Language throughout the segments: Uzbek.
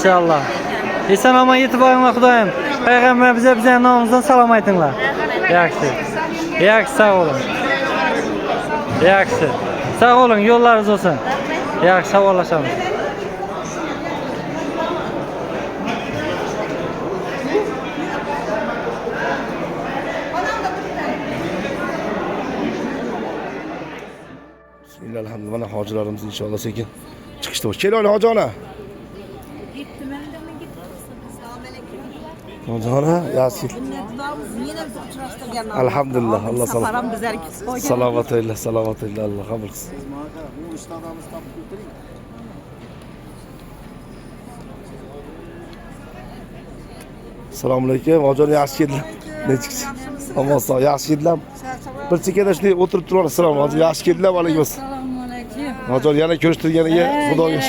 Maşallah. Esan omon yetib boringlar Xudoyim. Payg'ambar bize nomimizdan salom aytinglar. Yaxshi. Yaxshi, sağ olun. Yaxshi. Sağ olun, yo'llaringiz olsun. Yaxshi, savollashamiz. Bismillahirrahmanirrahim. Mana hojilarimiz inshaalloh sekin chiqishdi. Keling hoji ona. Hoji ona, yaxshi. Alhamdulillah, Allah salomat eyla, Allah qabul qilsin. Assalomu alaykum. Hoji ona yaxshi keldilar. Nechikchi? Amon sog', yaxshi keldilar. Bir chekada shunday o'tirib turib, assalomu alaykum. Yaxshi keldilar, alaykum. Hoji ona yana ko'rishtirganiga Xudoga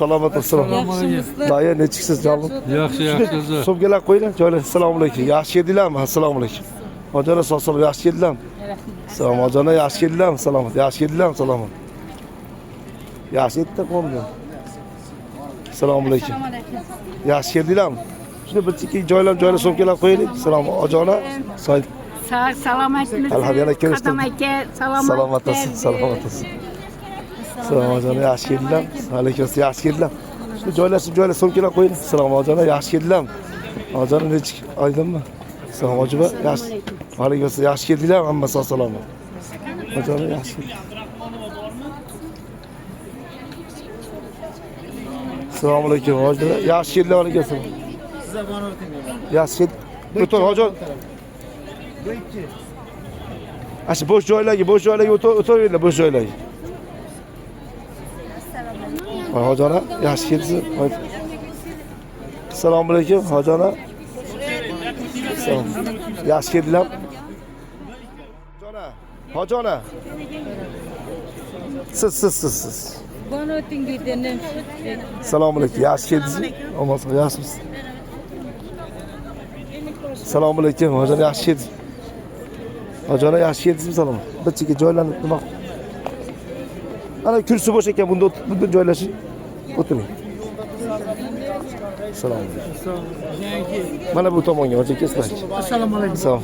salomat bo'lsin. Daya nechiksiz jonim? Yaxshi, yaxshi. So'mgalar qo'yinglar, joylar. Assalomu alaykum. Yaxshi keldilarmi? Assalomu alaykum. Hoji ona sog' yaxshi keldilarmi? Salom hoji ona, yaxshi keldilarmi? Salomat. Yaxshi keldilarmi? Salomat. Yaxshi yetdi qo'mga. Assalomu alaykum. Yaxshi keldilarmi? Shuni bir chekka joylar so'mkalar qo'yaylik. Salom hoji ona. Salomatmiz. Alhamdulillah ko'rishdim. Qadam aka, Salomat bo'lsin. Salom hoji ona, yaxshi keldilar. Alaykum assalom, yaxshi keldilar. Shuni joylar so'mkalar qo'ying. Salom hoji ona, yaxshi keldilarmi? Hoji ona nechik oydinmi? Salom hoji va yaxshi. Alaykum assalom, yaxshi keldilar. Hammasi salomat. Hoji ona yaxshi. Assalomu alaykum hoji ona, yaxshi keldilar. Alaykum assalom. Yaxshi keldi. O'tir hoji ona. Aşı boş joylarga o'tiringlar, bosh joylarga. Hoji ona, yaxshi kelibsiz. Assalomu alaykum, hoji ona. Salom. Yaxshi keldilar. Hoji ona. Siz. Bana o'tingiz. Assalomu alaykum, yaxshi keldingiz. Omonsiz, yaxshimisiz? Assalomu alaykum, hoji ona, yaxshi keldingiz. Hoji ona, yaxshi keldingizmi? Salom. Bir chekka joylarni nima? Ana kursi bo'sh ekan, bunda joylashing. O'tiring. Assalomu alaykum. Mana bu tomonga hoji aka sizlar. Assalomu alaykum. Salom.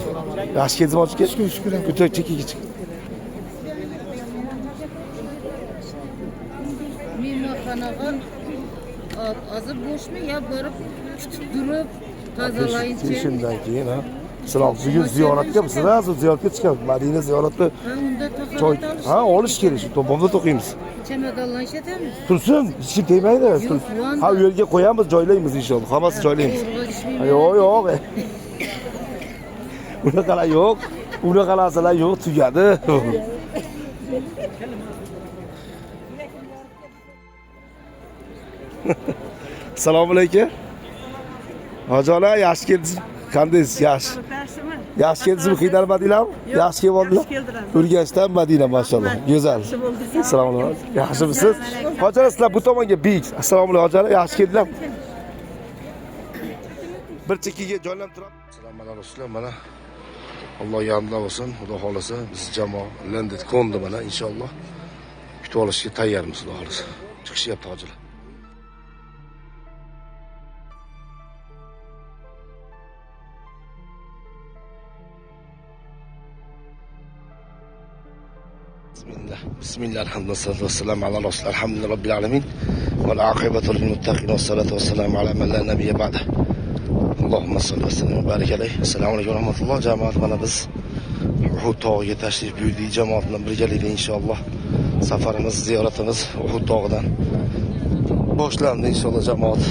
Yaxshi keldingizmi hoji aka? Shukr. Ko'tak chekkaga chiq. Mehmonxonaga hozir boshmi yo borib turib tozalaychi. Shundan keyin ha. Salom, bugun ziyoratga sразу ziyoratga chiqamiz. Madina ziyorati. Unda Choy. to'xtab Ha, olish kerak. Shu tomonda to'qiymiz. chamadonlar ishlatammiz. Tursin, hech kim tegmaydi. Ha, u yerga qo'yamiz, joylaymiz inshaalloh. Hammasi joylaymiz. Yo'q. Unaqalar yo'q. Unaqa narsalar yo'q, tugadi. Assalomu alaykum. Hoji ona, yaxshi keldingiz. Qandaysiz? Yaxshi. Yaxshi keldingizmi? Qiynalmadinglarmi? Yaxshi kelibdilar. Urganchdan Madina, maşallah. Go'zal. Assalomu alaykum. Yaxshimisiz? Hoji ona, sizlar bu tomonga bek. Assalomu alaykum hoji ona, yaxshi keldilarmi? Bir chekkaga joylanib turib. Assalomu alaykum. Mana Alloh yordam bo'lsin. Xudo xolasa biz jamoa Landed Kondi mana inshaalloh kutib olishga tayyormiz, Xudo xolasa. Chiqishyapti hojilar. Bismillah, alhamdulillah, vassalamu ala rasulillah, alhamdulillah rabbil alamin. Wal aqibatu lil muttaqin, wassalatu wassalamu ala man la nabiyya ba'da. Allohumma salli va sallim va barik alayhi. Assalomu alaykum va rahmatulloh. Jamoat, mana biz Uhud tog'iga tashrif buyurdik. Jamoat bilan birgalikda inshaalloh safarimiz, ziyoratimiz Uhud tog'idan boshlandi inshaalloh. Jamoat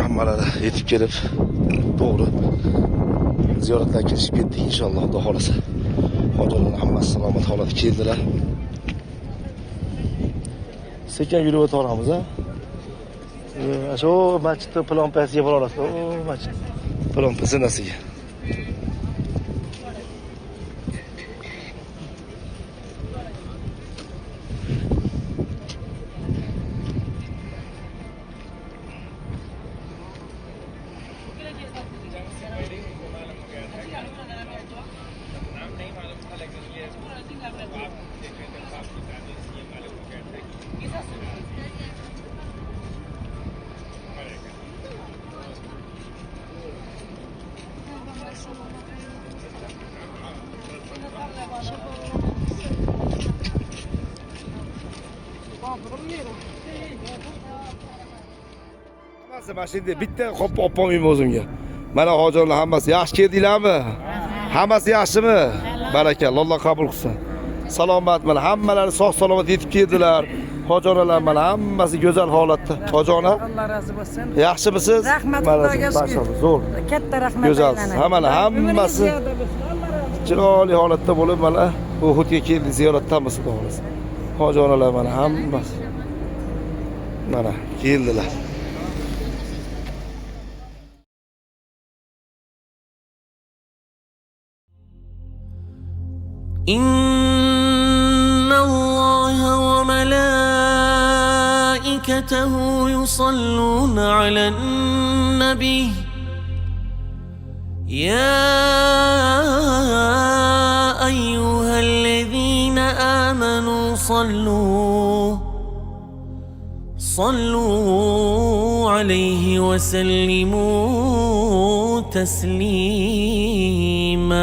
hammalari yetib kelib to'g'ri ziyoratlarga kirishib ketdik inshaalloh, Xudo xolasa. Hojilar hammasi salomat holatda keldilar. Sekin yurib o'tamiz ha. Shu masjidda plompasiga borasiz. O, masjid. Plompasinasiga. Hammasi mana shunday bitta qopib olib qolmayman o'zimga. Mana hojilar hammasi yaxshi keldinglarmi? Hammasi yaxshimi? Barakalloh, Alloh qabul qilsin. Salomat, mana hammalari sog' salomat yetib keldilar. Hoji onalar mana hammasi go'zal holatda. Hoji ona, Alloh razı bo'lsin. yaxshimisiz? Rahmat Xudoga shukr. Zo'r. Katta rahmat. Go'zal. Hammasi chiroyli holatda bo'lib mana Uhudga keldi, ziyoratdamiz xudo xolasa. Hoji onalar mana hammasi mana keldilar. إن الله وملائكته يصلون على النبي يا أيها الذين آمنوا صلوا عليه وسلموا تسليما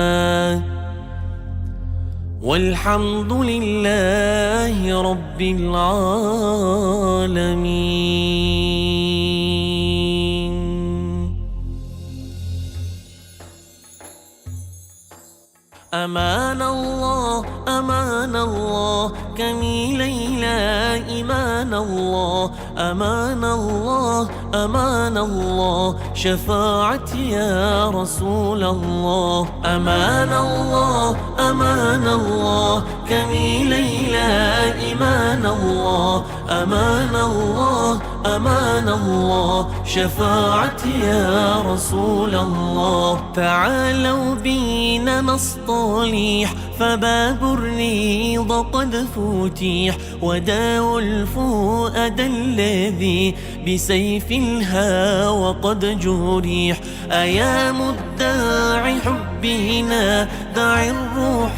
والحمد لله رب العالمين. أمان الله أمان الله كمي ليلى إيمان الله أمان الله أمان الله شفاعتي يا رسول الله أمان الله أمان الله كمي ليلى إيمان الله أمان الله أمان الله شفاعتي يا رسول الله تعالوا بينا نصطلح فباب الريض قد فتح وداو الفؤاد الذي بسيف الهوى قد جريح أيا مدعي حبنا دع الروح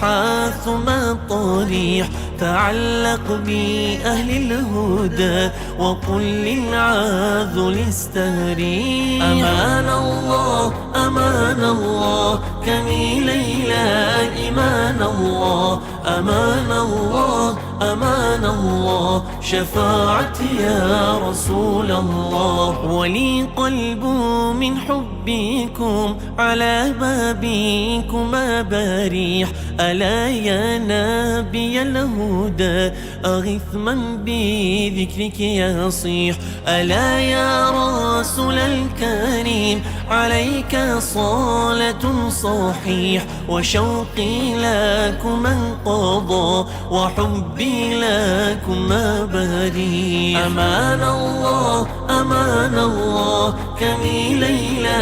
ثم الطريح تعلق بأهل الهدى وقل للعاذل استهريح أمان الله أمان الله كمي ليلى إيمان الله أمان الله أمان الله شفاعتي يا رسول الله ولي قلب من حبكم على بابكم بريح ألا يا نبي الهدى أغث من بذكرك يصيح ألا يا رسول الكريم عليك صلاة صحيح وشوقي لكم انقضى وحبي لكم بريح أمان الله أمان الله كمي ليلى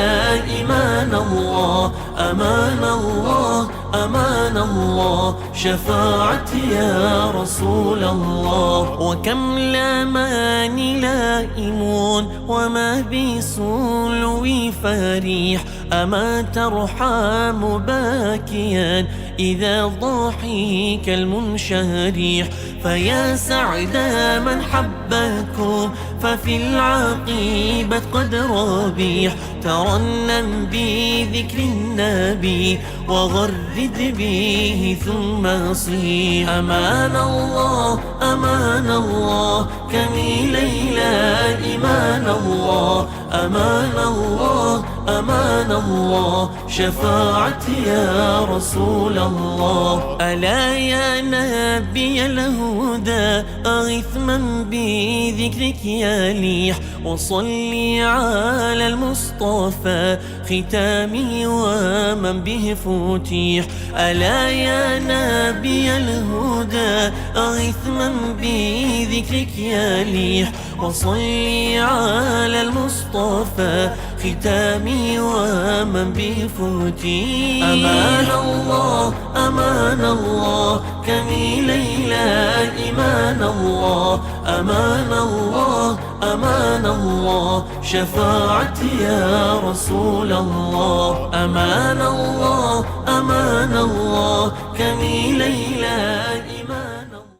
إيمان الله أمان الله أمان الله شفاعتي يا رسول الله وكم لاماني لائمون وما بسلوي فريح أما ترحم باكيا إذا ضحك المنشريح فيا سعد من حبكم ففي العقيبة قد ربيح ترنم بذكر النبي وغرد به ثم صيح أمان الله أمان الله كمي ليلى إيمان الله أمان الله أمان الله شفاعتي يا رسول الله ألا يا نبي الهدى أغث من بذكرك يليح وصلي على المصطفى ختامي ومن به فتيح ألا يا نبي الهدى أغث من بذكرك يليح وصلي على المصطفى ختامي ومن به فتيح أمان الله أمان الله كمي ليلى إيمان الله أمان الله أمان الله شفاعتي يا رسول الله أمان الله أمان الله كمي ليلى